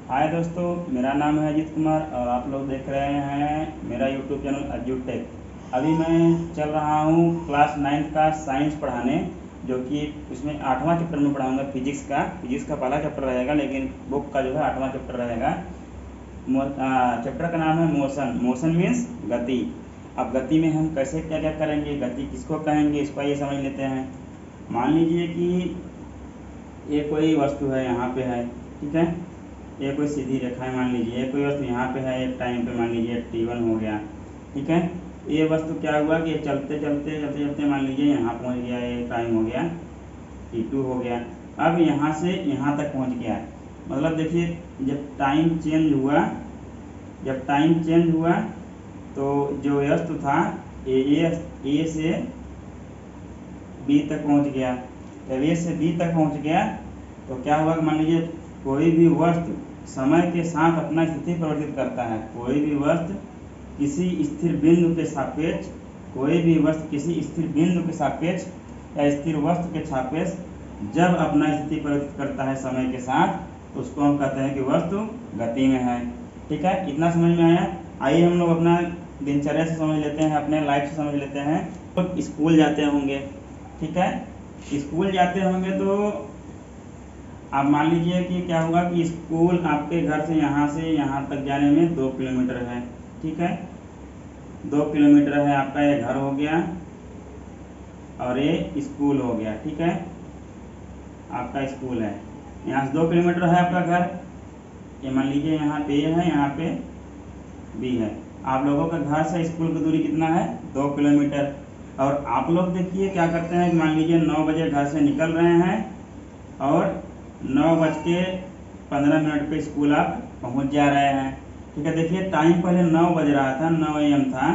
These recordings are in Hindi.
हाय दोस्तों, मेरा नाम है अजीत कुमार और आप लोग देख रहे हैं मेरा यूट्यूब चैनल अज्जू टेक। अभी मैं चल रहा हूँ क्लास 9 का साइंस पढ़ाने, जो कि उसमें 8वां चैप्टर में पढ़ाऊँगा फिजिक्स का पहला चैप्टर रहेगा, लेकिन बुक का जो है 8वां चैप्टर रहेगा। चैप्टर का नाम है मोशन। मोशन मीन्स गति। अब गति में हम कैसे क्या क्या करेंगे, गति किसको कहेंगे, इसको ये समझ लेते हैं। मान लीजिए कि ये कोई वस्तु है, यहाँ पे है, ठीक है। ये कोई सीधी रेखा है, मान लीजिए ये कोई वस्तु यहाँ पे है, एक टाइम पे मान लीजिए t1 हो गया, ठीक है। ये वस्तु क्या हुआ कि चलते चलते चलते चलते मान लीजिए यहाँ पहुँच गया, ये टाइम हो गया t2 हो गया। अब यहाँ से यहाँ तक पहुँच गया, मतलब देखिए जब टाइम चेंज हुआ तो जो वस्तु था ए से बी तक पहुँच गया। जब ए से बी तक पहुँच गया तो क्या हुआ कि मान लीजिए कोई भी वस्तु समय के साथ अपना स्थिति परिवर्तित करता है। कोई भी वस्तु किसी स्थिर बिंदु के सापेक्ष या स्थिर वस्तु के सापेक्ष जब अपना स्थिति परिवर्तित करता है समय के साथ, तो उसको हम कहते हैं कि वस्तु गति में है। ठीक है, इतना समझ में आया। आइए हम लोग अपना दिनचर्या से समझ लेते हैं, अपने लाइफ से समझ लेते हैं। तो स्कूल जाते होंगे, ठीक है। स्कूल जाते होंगे तो आप मान लीजिए कि क्या होगा कि स्कूल आपके घर से यहाँ तक जाने में 2 किलोमीटर है, ठीक है। 2 किलोमीटर है आपका, ये घर हो गया और ये स्कूल हो गया, ठीक है। आपका स्कूल है, यहाँ से 2 किलोमीटर है आपका घर। ये मान लीजिए यहाँ पे ए है, यहाँ पे बी है। आप लोगों का घर से स्कूल की दूरी कितना है? 2 किलोमीटर। और आप लोग देखिए क्या करते हैं, मान लीजिए 9 बजे घर से निकल रहे हैं और 9:15 पे स्कूल आप पहुंच जा रहे हैं, ठीक है। देखिए टाइम पहले 9 बज रहा था, 9 AM था,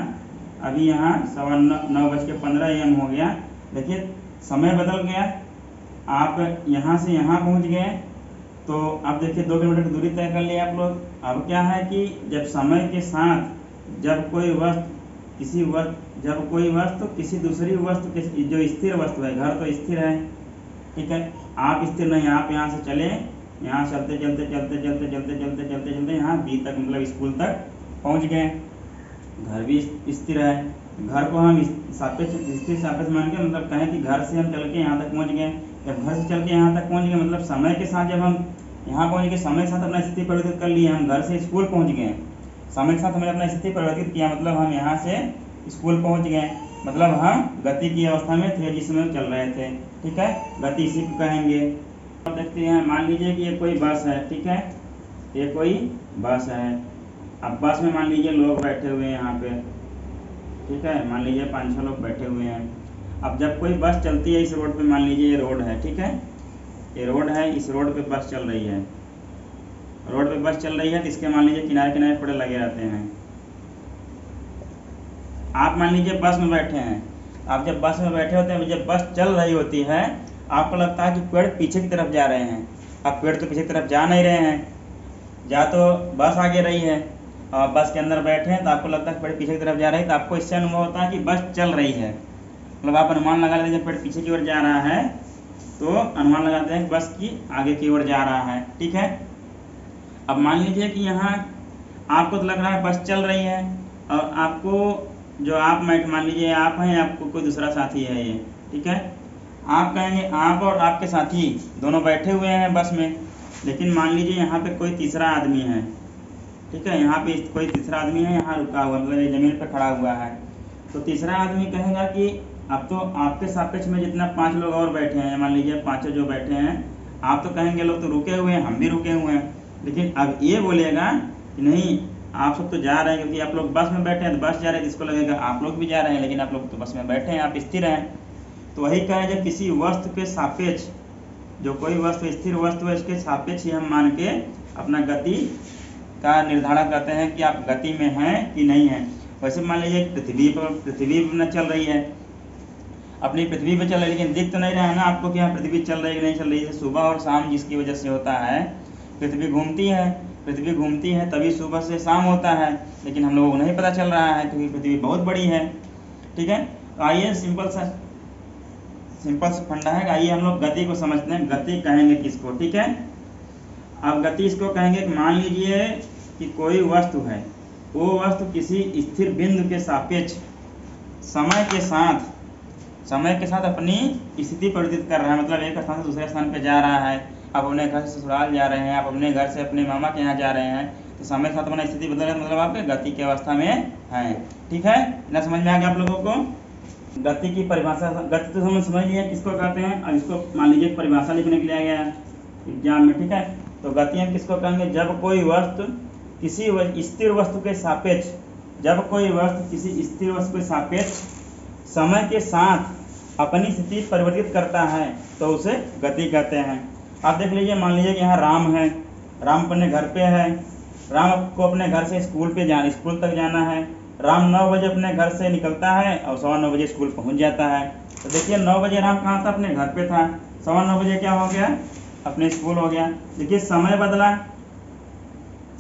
अभी यहाँ 9:15 AM हो गया। देखिए समय बदल गया, आप यहाँ से यहाँ पहुँच गए, तो अब देखिए 2 किलोमीटर की दूरी तय कर लिया आप लोग। अब क्या है कि जब समय के साथ जब कोई वस्तु किसी दूसरी वस्तु के जो स्थिर वस्तु है, घर तो स्थिर है, ठीक है। आप स्थिर नहीं, आप यहाँ से चले, यहाँ चलते यहाँ बी तक मतलब स्कूल तक पहुँच गए। घर भी स्थिर है, घर को हम स्थिर सापेक्ष मान के मतलब कहें कि घर से हम चल के यहाँ तक पहुँच गए। जब घर से चल के यहाँ तक पहुँच गए मतलब समय के साथ जब हम यहाँ पहुँच गए, समय के साथ अपना स्थिति परिवर्तित कर लिए, हम घर से स्कूल पहुँच गए। समय के साथ हमने अपना स्थिति परिवर्तित किया, मतलब हम यहाँ से स्कूल पहुँच गए, मतलब हम गति की अवस्था में थे जिसमें चल रहे थे, ठीक है। गति इसी को कहेंगे। अब देखते हैं, मान लीजिए कि ये कोई बस है, ठीक है। ये कोई बस है। अब बस में मान लीजिए लोग बैठे हुए हैं यहाँ पे, ठीक है। मान लीजिए 5-6 लोग बैठे हुए हैं। अब जब कोई बस चलती है इस रोड पे, मान लीजिए ये रोड है, ठीक है। ये रोड है, इस रोड पे बस चल रही है। रोड पे बस चल रही है तो इसके मान लीजिए किनारे किनारे पेड़ लगे रहते हैं। आप मान लीजिए बस में बैठे हैं। आप जब बस में बैठे होते हैं, जब बस चल रही होती है, आपको लगता है कि पेड़ पीछे की तरफ जा रहे हैं। अब पेड़ तो पीछे की तरफ जा नहीं रहे हैं, जा तो बस आगे रही है। और बस के अंदर बैठे हैं तो आपको लगता है पेड़ पीछे की तरफ जा रहे हैं, तो आपको इससे अनुभव होता है कि बस चल रही है। मतलब आप अनुमान लगा लेते हैं, जब पेड़ पीछे की ओर जा रहा है तो अनुमान लगाते हैं कि बस की आगे की ओर जा रहा है, ठीक है। अब मान लीजिए कि यहाँ आपको तो लग रहा है बस चल रही है, और आपको जो आप मान लीजिए आप हैं, आपको कोई दूसरा साथी है ये, ठीक है। आप कहेंगे, आप और आपके साथी दोनों बैठे हुए हैं बस में, लेकिन मान लीजिए यहाँ पे कोई तीसरा आदमी है, ठीक है। यहाँ पे कोई तीसरा आदमी है, यहाँ रुका हुआ, मतलब ये ज़मीन पर खड़ा हुआ है। तो तीसरा आदमी कहेगा कि अब तो आपके सापेक्ष में जितना 5 लोग और बैठे हैं, मान लीजिए 5 जो बैठे हैं, आप तो कहेंगे लोग तो रुके हुए हैं, हम भी रुके हुए हैं। लेकिन अब ये बोलेगा कि नहीं, आप सब तो जा रहे हैं, क्योंकि आप लोग बस में बैठे हैं, तो बस जा रहे हैं, इसको लगेगा आप लोग भी जा रहे हैं, लेकिन आप लोग तो बस में बैठे हैं, आप स्थिर हैं। तो वही कहें, जब किसी वस्तु के सापेक्ष, जो कोई वस्तु स्थिर वस्तु है, इसके सापेक्ष ही हम मान के अपना गति का निर्धारण करते हैं कि आप गति में हैं कि नहीं हैं। वैसे मान लीजिए पृथ्वी पर न चल रही है, अपनी पृथ्वी पे चल रही है, लेकिन दिख तो नहीं रहा है ना आपको कि यहाँ पृथ्वी चल रही है कि नहीं चल रही है। सुबह और शाम जिसकी वजह से होता है, पृथ्वी घूमती है तभी सुबह से शाम होता है, लेकिन हम लोगों को नहीं पता चल रहा है क्योंकि पृथ्वी बहुत बड़ी है, ठीक है। तो आइए सिंपल सा फंडा है, आइए हम लोग गति को समझते हैं। गति कहेंगे किसको, ठीक है। अब गति इसको कहेंगे कि मान लीजिए कि कोई वस्तु है, वो वस्तु किसी स्थिर बिंदु के सापेक्ष समय के साथ अपनी स्थिति परिवर्तित कर रहा है। मतलब एक स्थान से दूसरे स्थान पे जा रहा है। आप अपने घर से ससुराल जा रहे हैं, आप अपने घर से अपने मामा के यहाँ जा रहे हैं, तो समय के साथ अपना स्थिति बदल रहा है, मतलब आपके गति की अवस्था में है। ठीक है ना, समझ में आ गया आप लोगों को? गति की परिभाषा, गति तो हम समझ लिए किसको कहते हैं। अब इसको मान लीजिए परिभाषा लिखने के लिए आ गया एग्जाम में। ठीक है, तो गति हम किसको कहेंगे? जब कोई वस्तु किसी स्थिर वस्तु के सापेक्ष, जब कोई वस्तु किसी स्थिर वस्तु के सापेक्ष समय के साथ अपनी स्थिति परिवर्तित करता है तो उसे गति कहते हैं। आप देख लीजिए, मान लीजिए कि यहाँ राम है, राम अपने घर पे है, राम को अपने घर से स्कूल तक जाना है। राम 9 बजे अपने घर से निकलता है और 9:15 बजे स्कूल पहुँच जाता है। तो देखिए 9 बजे राम कहाँ था? अपने घर पे था। 9:15 बजे क्या हो गया? अपने स्कूल हो गया। देखिए समय बदला,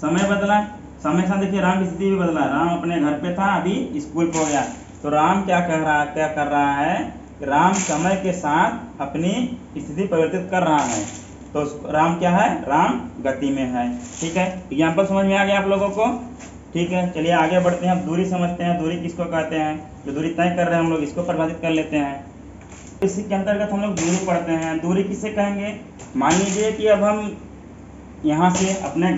समय के साथ देखिए राम की स्थिति भी बदला। राम अपने घर पे था, अभी स्कूल पे हो गया। तो राम क्या कर रहा है? राम समय के साथ अपनी स्थिति परिवर्तित कर रहा है, तो राम क्या है? राम गति में है। ठीक है, एग्जाम्पल समझ में आ गया आप लोगों को? ठीक है, चलिए आगे बढ़ते हैं। अब दूरी समझते हैं। दूरी किसको कहते हैं? जो दूरी तय कर रहे हैं हम लोग, इसको परिभाषित कर लेते हैं। इसी के अंतर्गत हम लोग दूरी पढ़ते हैं। दूरी किसे कहेंगे? मान लीजिए कि अब हम यहाँ से अपने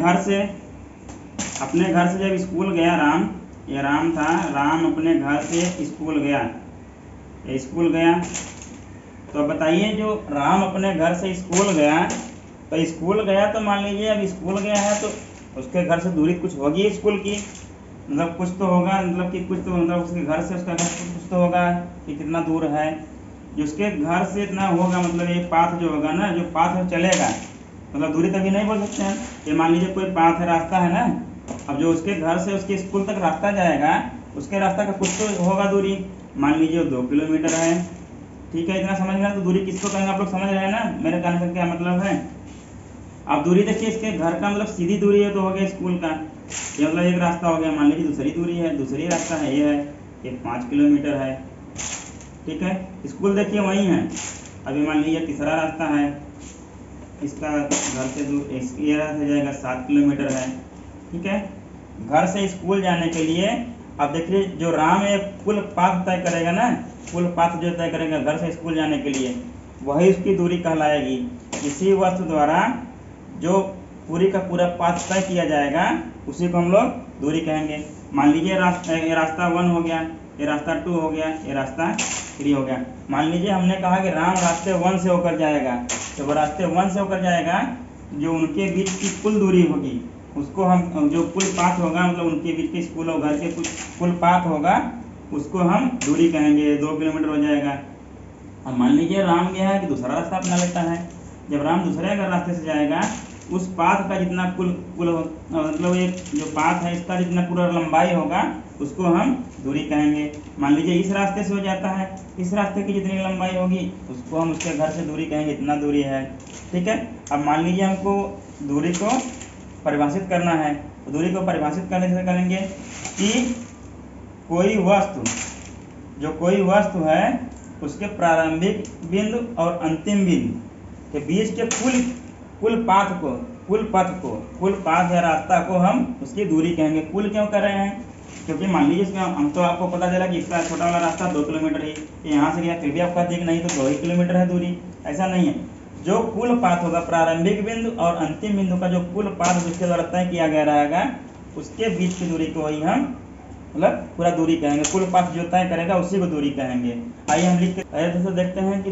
घर से जब स्कूल गया राम, ये राम था, राम अपने घर से स्कूल गया, तो बताइए जो राम अपने घर से स्कूल गया, तो मान लीजिए अब स्कूल गया है तो उसके घर से दूरी कुछ होगी स्कूल की, मतलब कुछ तो होगा, मतलब उसके घर से उसका घर कुछ तो होगा कि कितना दूर है। जो उसके घर से इतना होगा, मतलब ये पाथ जो होगा ना, जो पाथ चलेगा, मतलब दूरी तभी नहीं बोल सकते हैं। ये मान लीजिए कोई पाथ है, रास्ता है ना, अब जो उसके घर से उसके स्कूल तक रास्ता जाएगा, उसके रास्ता का कुछ तो होगा दूरी, मान लीजिए 2 किलोमीटर है। ठीक है, इतना समझ गया? तो दूरी किसको कहेंगे? आप लोग समझ रहे हैं ना मेरे कहने का क्या मतलब है? अब दूरी देखिए, इसके घर का मतलब सीधी दूरी है तो हो गया स्कूल का, ये मतलब एक रास्ता हो गया। मान लीजिए दूसरी दूरी है, दूसरी रास्ता है, ये 5 किलोमीटर है। ठीक है, स्कूल देखिए वही है। अभी मान लीजिए तीसरा रास्ता है, इसका घर से दूर ये रास्ता जाएगा 7 किलोमीटर है। ठीक है, घर से स्कूल जाने के लिए अब देखिए जो राम एक कुल पाथ तय करेगा ना, कुल पाथ जो तय करेगा घर से स्कूल जाने के लिए, वही उसकी दूरी कहलाएगी। इसी वस्तु द्वारा जो पूरी का पूरा पाथ तय किया जाएगा उसी को हम लोग दूरी कहेंगे। मान लीजिए ये रास्ता 1 हो गया, ये रास्ता 2 हो गया, ये रास्ता 3 हो गया। मान लीजिए हमने कहा कि राम रास्ते 1 से होकर जाएगा, तो वो रास्ते 1 से होकर जाएगा, जो उनके बीच की कुल दूरी होगी उसको हम, जो कुल पाथ होगा, मतलब उनके बीच के स्कूल और घर के कुछ कुल पाथ होगा, उसको हम दूरी कहेंगे। 2 किलोमीटर हो जाएगा। अब मान लीजिए राम गया है कि दूसरा रास्ता अपना लेता है। जब राम दूसरे अगर रास्ते से जाएगा, उस पाथ का जितना मतलब एक जो पाथ है इसका जितना पूरा लंबाई होगा उसको हम दूरी कहेंगे। मान लीजिए इस रास्ते से हो जाता है, इस रास्ते की जितनी लंबाई होगी उसको हम उसके घर से दूरी कहेंगे, इतना दूरी है। ठीक है, अब मान लीजिए हमको दूरी को परिभाषित करना है, तो दूरी को परिभाषित करने से करेंगे कि कोई वस्तु है उसके प्रारंभिक बिंदु और अंतिम बिंदु के बीच के कुल पाथ या रास्ता को हम उसकी दूरी कहेंगे। कुल क्यों कर रहे हैं? क्योंकि मान लीजिए हम तो आपको पता चला कि इसका छोटा वाला रास्ता 2 किलोमीटर ही, यहाँ से गया फिर भी आपका देख नहीं तो 2 ही किलोमीटर है दूरी, ऐसा नहीं है। जो कुल पाथ होगा, प्रारंभिक बिंदु और अंतिम बिंदु का जो कुल पाथ जिसके द्वारा तय किया गया रहेगा, उसके बीच की दूरी को ही हम मतलब पूरा दूरी कहेंगे। कुल पाथ जो तय करेगा उसी को दूरी कहेंगे। आइए हम लिख के देखते हैं कि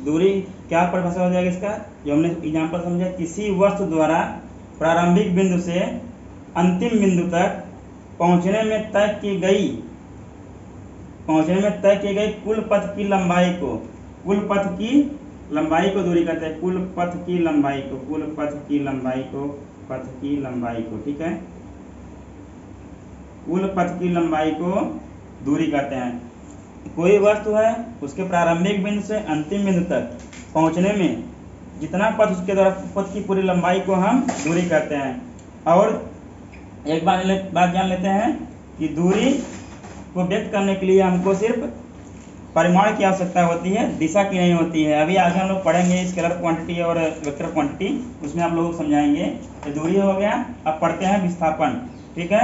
दूरी क्या परिभाषा हो जाएगा इसका, जो हमने एग्जाम्पल समझा। किसी वस्तु द्वारा प्रारंभिक बिंदु से अंतिम बिंदु तक पहुंचने में तय की गई कुल पथ की लंबाई को दूरी कहते हैं। कुल पथ की लंबाई को ठीक है, कुल पथ की लंबाई को दूरी कहते हैं। कोई वस्तु है उसके प्रारंभिक बिंदु से अंतिम बिंदु तक पहुंचने में जितना पथ उसके द्वारा, पथ की पूरी लंबाई को हम दूरी कहते हैं। और एक बात जान लेते हैं कि दूरी को व्यक्त करने के लिए हमको सिर्फ परिमाण की आवश्यकता होती है, दिशा की नहीं होती है। अभी आगे हम लोग पढ़ेंगे स्केलर क्वांटिटी और वेक्टर क्वांटिटी, उसमें आप लोगों को समझाएंगे। तो दूरी हो गया, अब पढ़ते हैं विस्थापन। ठीक है,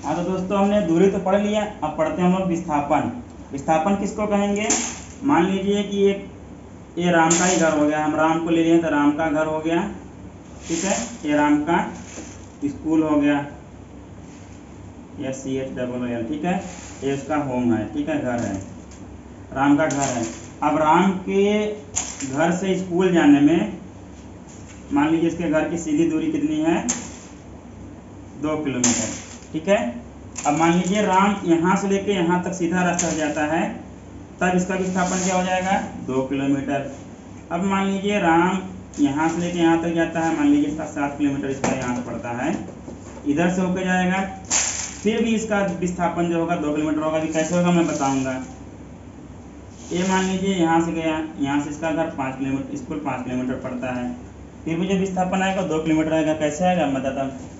हाँ तो दोस्तों हमने दूरी तो पढ़ लिया, अब पढ़ते हैं हम लोग विस्थापन। विस्थापन किसको कहेंगे? मान लीजिए कि ये राम का ही घर हो गया, हम राम को ले लिए तो राम का घर हो गया। ठीक है, ये राम का स्कूल हो गया, SCHOOL। ठीक है, ये उसका होम है। ठीक है, घर है, राम का घर है। अब राम के घर से स्कूल जाने में मान लीजिए इसके घर की सीधी दूरी कितनी है? 2 किलोमीटर। ठीक है, अब मान लीजिए राम यहाँ से लेके यहाँ तक सीधा रास्ता जाता है, तब इसका विस्थापन क्या हो जाएगा? 2 किलोमीटर। अब मान लीजिए राम यहाँ से लेके यहाँ तक जाता है, मान लीजिए इसका 7 किलोमीटर इसका यहाँ से पड़ता है, इधर से होकर जाएगा, फिर भी इसका विस्थापन जो होगा 2 किलोमीटर होगा। अभी कैसे होगा मैं बताऊंगा। ये मान लीजिए यहाँ से गया, यहाँ से इसका घर 5 किलोमीटर, स्कूल 5 किलोमीटर पड़ता है, फिर भी जो विस्थापन आएगा 2 किलोमीटर आएगा। कैसे आएगा मैं बताता हूँ।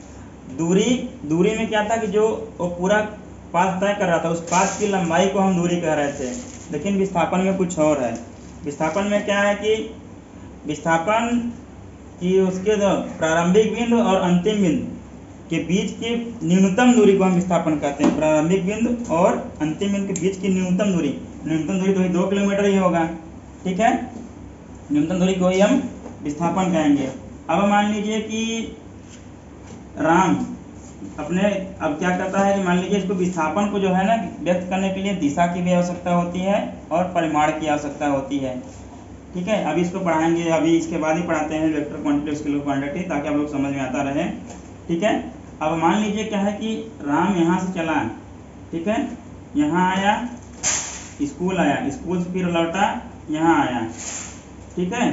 दूरी में क्या था कि जो वो पूरा पाथ तय कर रहा था, उस पाथ की लंबाई को हम दूरी कह रहे थे, लेकिन विस्थापन में कुछ और है। विस्थापन में क्या है कि विस्थापन की उसके जो प्रारंभिक बिंदु और अंतिम बिंदु के बीच की न्यूनतम दूरी को हम विस्थापन कहते हैं। प्रारंभिक बिंदु और अंतिम बिंदु के बीच की न्यूनतम दूरी तो ही 2 किलोमीटर ही होगा। ठीक है, न्यूनतम दूरी को ही हम विस्थापन कहेंगे। अब मान लीजिए कि राम अब क्या करता है कि मान लीजिए इसको विस्थापन को जो है ना व्यक्त करने के लिए दिशा की भी आवश्यकता होती है और परिमाण की आवश्यकता होती है। ठीक है, अभी इसको पढ़ाएंगे, अभी इसके बाद ही पढ़ाते हैं वेक्टर क्वांटिटी स्केलर क्वांटिटी, ताकि आप लोग समझ में आता रहे। ठीक है, अब मान लीजिए क्या है कि राम यहाँ से चला, ठीक है, यहाँ आया, स्कूल आया, स्कूल से फिर लौटा, यहाँ आया। ठीक है,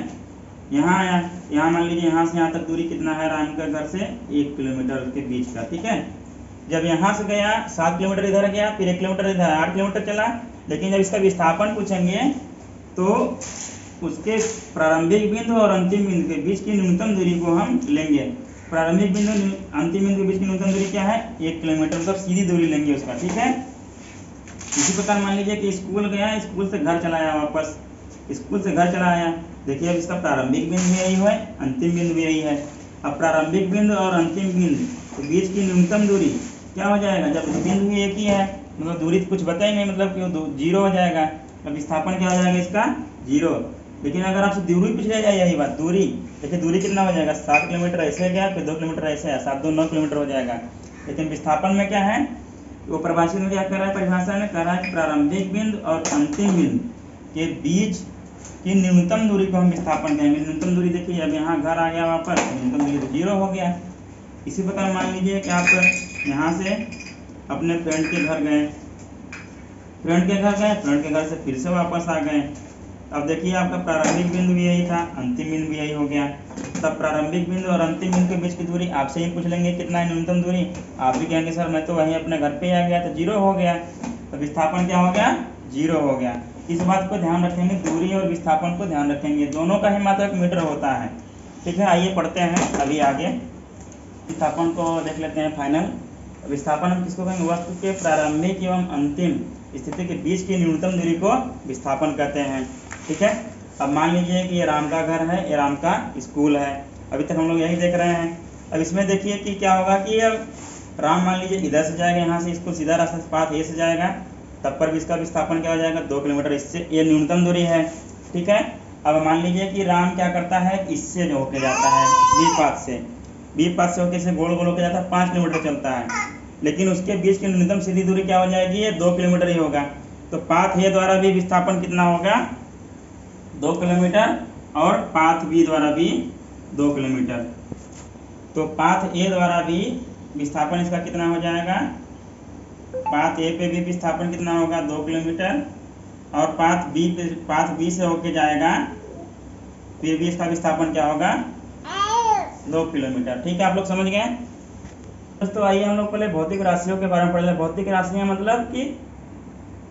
यहाँ आया, यहाँ मान लीजिए यहाँ से यहाँ तक दूरी कितना है राम के घर से? 1 किलोमीटर के बीच का। ठीक है, जब यहाँ से गया 7 किलोमीटर इधर गया, फिर 1 किलोमीटर इधर 8 किलोमीटर चला, लेकिन जब इसका विस्थापन पूछेंगे तो उसके प्रारंभिक बिंदु और अंतिम बिंदु के बीच की न्यूनतम दूरी को हम लेंगे। प्रारंभिक बिंदु अंतिम बिंदु के बीच की न्यूनतम दूरी क्या है? 1 किलोमीटर, मतलब सीधी दूरी लेंगे उसका। ठीक है, इसी प्रकार मान लीजिए कि स्कूल गया, स्कूल से घर चला आया, वापस स्कूल से घर चला आया। देखिए अब इसका प्रारंभिक बिंदु भी यही है, अंतिम बिंदु भी यही है। अब प्रारंभिक बिंदु और अंतिम बिंदु के बीच की न्यूनतम दूरी क्या हो जाएगा? जब बिंदु एक ही है, मतलब दूरी कुछ बता ही नहीं, मतलब कि 0 हो जाएगा। अब विस्थापन क्या हो जाएगा इसका? 0। लेकिन अगर आपसे दूरी पूछ लिया जाए, यही बात दूरी, देखिए दूरी कितना हो जाएगा? 7 किलोमीटर ऐसे गया, फिर 2 किलोमीटर ऐसे है, 7 2 9 किलोमीटर हो जाएगा। लेकिन विस्थापन में क्या है, वो परिभाषित में क्या कर रहा है? परिभाषा में कह रहा है कि प्रारंभिक बिंदु और अंतिम बिंदु के बीच की न्यूनतम दूरी को हम विस्थापन कहेंगे। न्यूनतम दूरी देखिए, अब यहाँ घर आ गया वापस, न्यूनतम दूरी तो 0 हो गया। इसी प्रकार मान लीजिए कि आप यहाँ से अपने फ्रेंड के घर गए, फ्रेंड के घर से फिर से वापस आ गए। अब देखिए आपका प्रारंभिक बिंदु भी यही था, अंतिम बिंदु भी यही हो गया। तब प्रारंभिक बिंदु और अंतिम बिंदु के बीच की दूरी आपसे ही पूछ लेंगे कितना है न्यूनतम दूरी। आप भी कहेंगे सर मैं तो वहीं अपने घर पे आ गया, तो 0 हो गया। तो विस्थापन क्या हो गया? 0 हो गया। इस बात को ध्यान रखेंगे, दूरी और विस्थापन को ध्यान रखेंगे, दोनों का ही मात्रक मीटर होता है। ठीक है, आइए पढ़ते हैं अभी आगे। विस्थापन को देख लेते हैं फाइनल। विस्थापन हम किसको कहेंगे? वस्तु के प्रारंभिक एवं अंतिम स्थिति के बीच की न्यूनतम दूरी को विस्थापन कहते हैं। ठीक है, अब मान लीजिए कि ये राम का घर है, ये राम का स्कूल है। अभी तक हम लोग यही देख रहे हैं। अब इसमें देखिए कि क्या होगा कि अब राम मान लीजिए इधर से जाएगा, यहाँ से इसको सीधा रास्ता से पाथ ए से जाएगा, तब पर भी इसका विस्थापन क्या हो जाएगा? 2 किलोमीटर। इससे ये न्यूनतम दूरी है। ठीक है, अब मान लीजिए कि राम क्या करता है, इससे जो होके जाता है बी पाथ से होके से गोल गोल होके जाता है, 5 किलोमीटर चलता है, लेकिन उसके बीच की न्यूनतम सीधी दूरी क्या हो जाएगी? ये 2 किलोमीटर ही होगा। तो पाथ ए द्वारा भी विस्थापन कितना होगा? 2 किलोमीटर, और पाथ बी द्वारा भी 2 किलोमीटर। तो पाथ ए द्वारा भी विस्थापन इसका कितना हो जाएगा? पाथ ए पे भी विस्थापन कितना होगा? 2 किलोमीटर, और पाथ बी से होके जाएगा, फिर भी इसका विस्थापन क्या होगा? 2 किलोमीटर। ठीक है, आप लोग समझ गए दोस्तों। आइए हम लोग पहले भौतिक राशियों के बारे में पढ़ लें। भौतिक राशियाँ मतलब कि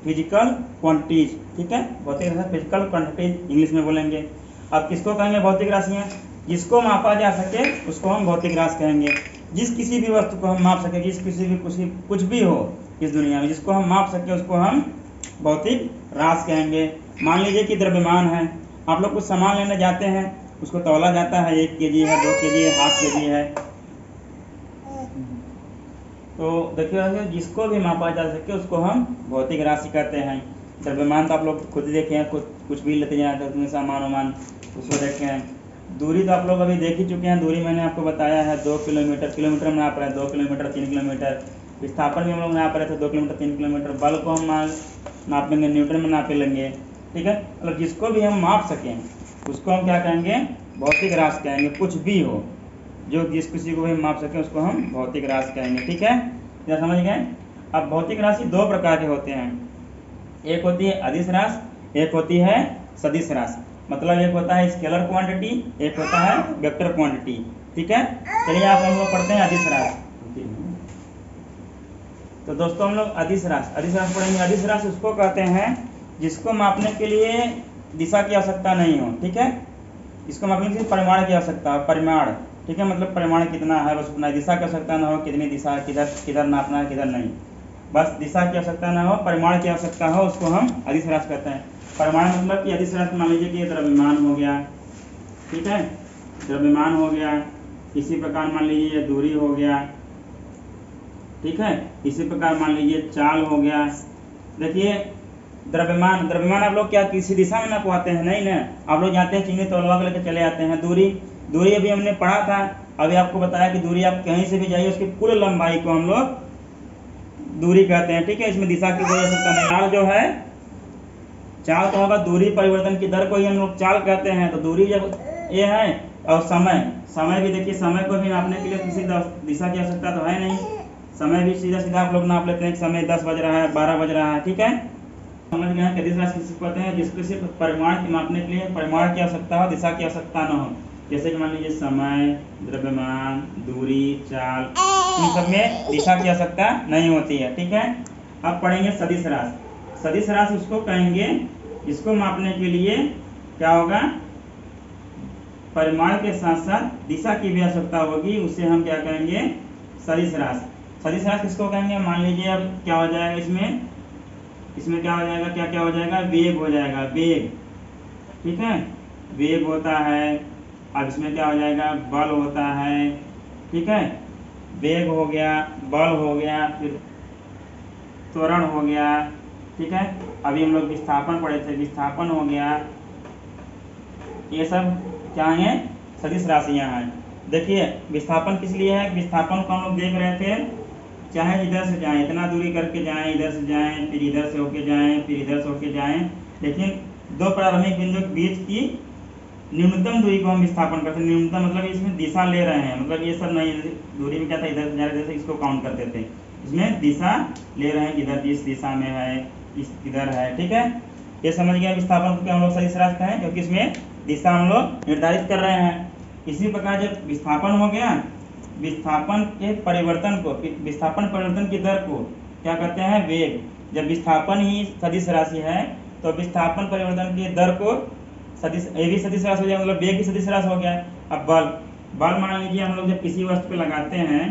फिजिकल क्वांटिटीज। ठीक है, भौतिक राशि फिजिकल क्वांटिटीज इंग्लिश में बोलेंगे। अब किसको कहेंगे भौतिक राशियाँ? जिसको मापा जा सके उसको हम भौतिक राशि कहेंगे। जिस किसी भी वस्तु को हम माप सके, जिस किसी भी कुछ भी हो इस दुनिया में जिसको हम माप सके उसको हम भौतिक राशि कहेंगे। मान लीजिए कि द्रव्यमान है, आप लोग कुछ सामान लेने जाते हैं, उसको तौला जाता है, 1 kg है, 2 kg है, ½ kg है। तो देखिए जिसको भी मापा जा सके उसको हम भौतिक राशि कहते हैं। द्रव्यमान तो आप लोग खुद ही देखे हैं, कुछ भी लेते जाते हैं उसमें सामान वामान, उसको देखे हैं। दूरी तो आप लोग अभी देख ही चुके हैं, दूरी मैंने आपको बताया है 2 किलोमीटर, किलोमीटर में नाप रहे हैं 2 किलोमीटर 3 किलोमीटर। विस्थापन भी हम लोग नाप रहे थे 2 किलोमीटर 3 किलोमीटर। बल को हम नापेंगे न्यूटन में नापे लेंगे, ठीक है। मतलब जिसको भी हम माप सकें उसको हम क्या कहेंगे, भौतिक राशि कहेंगे। कुछ भी हो जो जिस किसी को भी माप सकें उसको हम भौतिक राशि कहेंगे, ठीक है। क्या समझ गए। अब भौतिक राशि 2 प्रकार के होते हैं, एक होती है अदिश राशि, एक होती है सदिश राशि। मतलब एक होता है स्केलर क्वांटिटी, एक होता है वेक्टर क्वांटिटी, ठीक है। चलिए आप हम लोग पढ़ते हैं अदिश राशि। तो दोस्तों हम लोग अदिश राशि पढ़ेंगे। अदिश राशि उसको कहते हैं जिसको मापने के लिए दिशा की आवश्यकता नहीं हो, ठीक है। इसको मापने के लिए परिमाण की आवश्यकता हो, परिमाण, ठीक है। मतलब परिमाण कितना है बस उतना, दिशा की आवश्यकता ना हो, कितनी दिशा, किधर नापना है किधर नहीं, बस दिशा की आवश्यकता ना हो, परिमाण की आवश्यकता हो, उसको हम अदिश राशि कहते हैं। परिमाण मतलब कि अदिश राशि मान लीजिए कि द्रव्यमान हो गया, ठीक है, द्रव्यमान हो गया। इसी प्रकार मान लीजिए दूरी हो गया, ठीक है। इसी प्रकार मान लीजिए चाल हो गया। देखिए द्रव्यमान आप लोग क्या किसी दिशा में नापवाते हैं, नहीं ना, आप लोग जाते हैं चीनी तौलवा के लेकर चले आते हैं। दूरी अभी हमने पढ़ा था, अभी आपको बताया कि दूरी आप कहीं से भी जाइए उसकी कुल लंबाई को हम लोग दूरी कहते हैं, ठीक है। इसमें दिशा की कोई आवश्यकता नहीं। चाल जो है, चाल तो होगा दूरी परिवर्तन की दर को ही हम लोग चाल कहते हैं। तो दूरी जब ये है, और समय भी देखिए, समय को भी नापने के लिए किसी दिशा की आवश्यकता तो है नहीं, समय भी सीधा आप लोग नाप लेते हैं कि समय 10 बज रहा है, 12 बज रहा है, ठीक है। समझ गए अदिश राशि किसको कहते हैं, जिसको सिर्फ परिमाण की मापने के लिए परिमाण की आवश्यकता हो, दिशा की आवश्यकता न हो। जैसे कि मान लीजिए समय, द्रव्यमान, दूरी, चाल, इन सब में दिशा की आवश्यकता नहीं होती है, ठीक है। अब पढ़ेंगे सदिश राशि। सदिश राशि उसको कहेंगे जिसको मापने के लिए क्या होगा, परिमाण के साथ साथ दिशा की भी आवश्यकता होगी, उसे हम क्या कहेंगे, सदिश राशि। सदिश राशि किसको कहेंगे, मान लीजिए अब क्या हो जाएगा, इसमें क्या हो जाएगा, क्या हो जाएगा, वेग हो जाएगा, वेग, ठीक है, वेग होता है। अब इसमें क्या हो जाएगा, बल होता है, ठीक है। वेग हो गया, बल हो गया, फिर त्वरण हो गया, ठीक है। अभी हम लोग विस्थापन पढ़े थे, विस्थापन हो गया। ये सब क्या है, सदिश राशियां हैं। देखिए विस्थापन किस लिए है, विस्थापन को हम लोग देख रहे थे, चाहे इधर से जाएं, इतना दूरी करके जाएं, इधर से जाएं, फिर इधर से होके जाएं, फिर इधर से होके जाएं, लेकिन दो प्रारंभिक बिंदु के बीच की न्यूनतम दूरी को हम विस्थापन करते हैं। न्यूनतम मतलब इसमें दिशा ले रहे हैं, मतलब ये सब नहीं, दूरी में क्या था, इधर से जा रहे थे, इसको काउंट करते थे। इसमें दिशा ले रहे हैं, इधर इस दिशा में है, इस इधर है, ठीक है। ये समझ गया विस्थापन को हम लोग सदिश राशि कहें, क्योंकि इसमें दिशा हम लोग निर्धारित कर रहे हैं। इसी प्रकार जब विस्थापन हो गया, विस्थापन के परिवर्तन को, विस्थापन परिवर्तन की दर को क्या कहते हैं, वेग। जब विस्थापन ही सदिश राशि है तो विस्थापन परिवर्तन की दर को सदिश, ये भी सदिश राशि हो जाएगा, मतलब वेग भी सदिश राशि हो गया। अब बल मान लीजिए हम लोग जब किसी वस्तु पे लगाते हैं,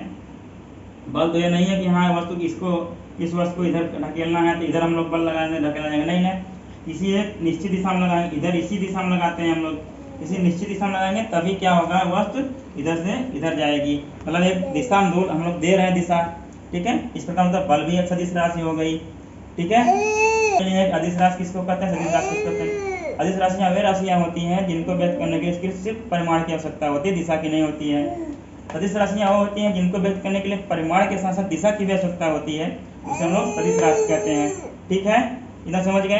बल तो ये नहीं है कि हाँ वस्तु इस वस्तु को इधर ढकेलना है तो इधर हम लोग बल लगाएंगे, ढकेला जाएगा, नहीं ना, किसी एक निश्चित दिशा में लगाएंगे, इधर इसी दिशा में लगाते हैं हम लोग, किसी निश्चित दिशा में लगाएंगे तभी क्या होगा, वस्तु इधर से इधर जाएगी, मतलब एक दिशा हम लोग दे रहे हैं दिशा, ठीक है। इस प्रकार मतलब बल भी एक सदिश राशि हो गई, ठीक है। अदिश राशि किसको कहते हैं, सदिश राशि किसको कहते हैं। अदिश राशियां वे राशियां होती हैं जिनको व्यक्त करने के लिए सिर्फ परिमाण की आवश्यकता होती है, दिशा की नहीं होती है। सदिश राशियां वो होती हैं जिनको व्यक्त करने के लिए परिमाण के साथ साथ दिशा की भी आवश्यकता होती है, उसे हम लोग सदिश राशि कहते हैं, ठीक है। इतना समझ गए।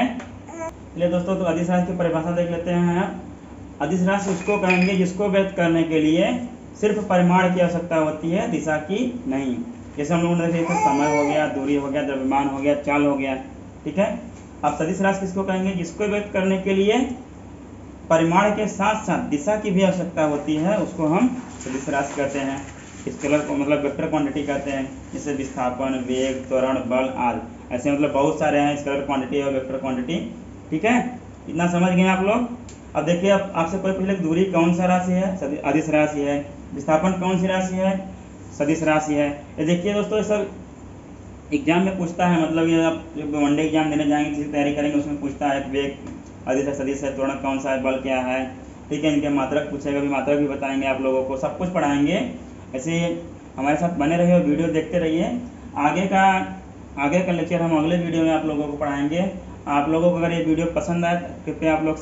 चलिए दोस्तों, तो अदिश राशि की परिभाषा देख लेते हैं। अदिश राशि उसको कहेंगे जिसको व्यक्त करने के लिए सिर्फ परिमाण की आवश्यकता होती है, दिशा की नहीं। जैसे हम लोगों ने देखे थे, समय हो गया, दूरी हो गया, द्रव्यमान हो गया, चाल हो गया, ठीक है। अब सदिश राशि किसको कहेंगे, जिसको व्यक्त करने के लिए परिमाण के साथ साथ दिशा की भी आवश्यकता होती है, उसको हम सदिश राशि कहते हैं। स्केलर को मतलब वेक्टर क्वांटिटी कहते हैं, जैसे विस्थापन, वेग, त्वरण, बल आदि, ऐसे मतलब बहुत सारे हैं स्केलर क्वांटिटी और वेक्टर क्वांटिटी, ठीक है। इतना समझ गए आप लोग। अब देखिए, अब आपसे कोई पूछे दूरी कौन सा राशि है, अदिश राशि है। विस्थापन कौन सी राशि है, सदिश राशि है। ये देखिए दोस्तों, ये सब एग्जाम में पूछता है, मतलब ये आप जब वनडे एग्जाम देने जाएंगे, किसी तैयारी करेंगे, उसमें पूछता है वेग, अधिक है, सदिश है, त्वरण कौन सा है, बल क्या है, ठीक है। इनके मात्रक पूछेगा भी, मात्रक भी बताएंगे आप लोगों को, सब कुछ पढ़ाएंगे। ऐसे हमारे साथ बने रहिए और वीडियो देखते रहिए। आगे का लेक्चर हम अगले वीडियो में आप लोगों को पढ़ाएंगे। आप लोगों को अगर ये वीडियो पसंद आए तो कृपया आप लोग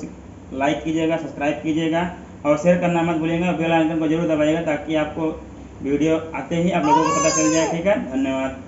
लाइक कीजिएगा, सब्सक्राइब कीजिएगा और शेयर करना मत भूलिएगा। बेल आइकन को जरूर दबाइएगा ताकि आपको वीडियो आते ही आप लोगों को पता चल जाए। ठीक है, धन्यवाद।